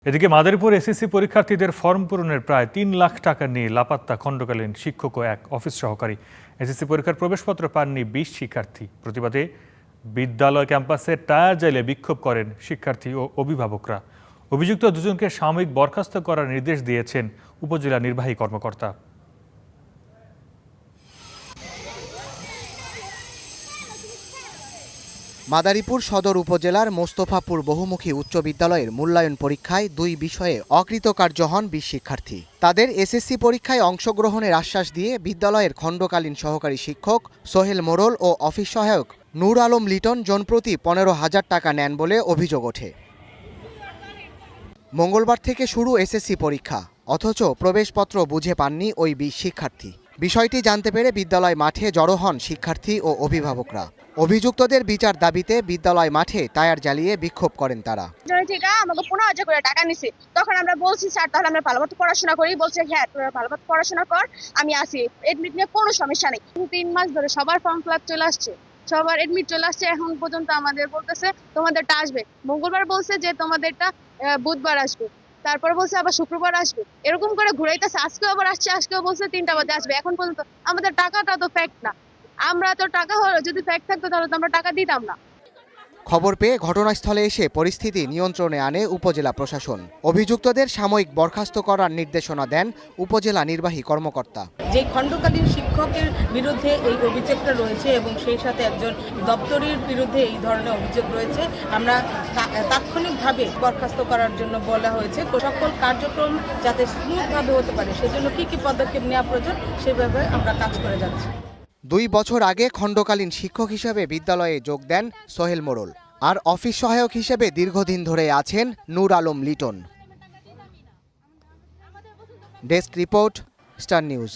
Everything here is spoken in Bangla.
এদিকে মাদারীপুর এসএসসি পরীক্ষার্থীদের ফর্ম পূরণের প্রায় ৩ লাখ টাকা নিয়ে লাপাত্তা খণ্ডকালীন শিক্ষক ও এক অফিস সহকারী। এসএসসি পরীক্ষার প্রবেশপত্র পাননি ২০ শিক্ষার্থী। প্রতিবাদে বিদ্যালয় ক্যাম্পাসে টায়ার জ্বালিয়ে বিক্ষোভ করেন শিক্ষার্থী ও অভিভাবকরা। অভিযুক্ত দুজনকে সাময়িক বরখাস্ত করার নির্দেশ দিয়েছেন উপজেলা নির্বাহী কর্মকর্তা। মাদারীপুর সদর উপজেলার মোস্তফাপুর বহুমুখী উচ্চ বিদ্যালয়ের মূল্যায়ন পরীক্ষায় ২ বিষয়ে অকৃতকার্য হন ২০ শিক্ষার্থী। তাদের এসএসসি পরীক্ষায় অংশগ্রহণের আশ্বাস দিয়ে বিদ্যালয়ের খণ্ডকালীন সহকারী শিক্ষক সোহেল মোড়ল ও অফিস সহায়ক নূর আলম লিটন জনপ্রতি ১৫,০০০ টাকা নেন বলে অভিযোগ ওঠে। মঙ্গলবার থেকে শুরু এসএসসি পরীক্ষা, অথচ প্রবেশপত্র বুঝে পাননি ওই ২০ শিক্ষার্থী। বিষয়টি জানতে পেরে বিদ্যালয় মাঠে জড়ো হন শিক্ষার্থী ও অভিভাবকরা। অভিযুক্তদের বিচার দাবিতে বিদ্যালয় মাঠে টায়ার জ্বালিয়ে বিক্ষোভ করেন তারা। আমাকে ১৫,০০০ করে টাকা নিছে। তখন আমরা বলছি, স্যার তাহলে আমরা ভালোমতো পড়াশোনা করি। বলছে হ্যাঁ তোরা ভালোমতো পড়াশোনা কর, আমি আসি, এডমিট নিয়ে কোনো সমস্যা নেই। ৩ মাস ধরে সবার ফর্ম ফিল আপ চলে আসছে, সবার এডমিট চলে আসছে। এখন পর্যন্ত আমাদের বলতেছে তোমাদেরটা আসবে। মঙ্গলবার বলছে যে তোমাদেরটা বুধবার আসবে, তারপর বলছে আবার শুক্রবার আসবে। এরকম করে ঘুরাইতেছে। আজকেও আবার আসছে, আজকেও বলছে ৩টা বাজে আসবে। এখন পর্যন্ত আমাদের টাকাটা তো ফ্যাক্ট না। আমরা তো টাকা হলো, যদি ফ্যাক্ট থাকতো তাহলে তো আমরা টাকা দিতাম না। খবর পেয়ে ঘটনাস্থলে এসে পরিস্থিতি নিয়ন্ত্রণে আনে উপজেলা প্রশাসন। অভিযুক্তদের সাময়িক বরখাস্ত করার নির্দেশনা দেন উপজেলা নির্বাহী কর্মকর্তা। যে খণ্ডকালীন শিক্ষকের বিরুদ্ধে এই অভিযোগটা রয়েছে এবং সেই সাথে একজন দপ্তরির বিরুদ্ধে এই ধরনের অভিযোগ রয়েছে, আমরা তাৎক্ষণিকভাবে বরখাস্ত করার জন্য বলা হয়েছে। সকল কার্যক্রম যাতে স্মুথভাবে হতে পারে সেজন্য কি পদক্ষেপ নেওয়া প্রয়োজন সেভাবে আমরা কাজ করে যাচ্ছি। ২ বছর আগে খণ্ডকালীন শিক্ষক হিসেবে বিদ্যালয়ে যোগ দেন সোহেল মোড়ল, আর অফিস সহায়ক হিসেবে দীর্ঘদিন ধরে আছেন Noor Alam Liton. Desk report, star news.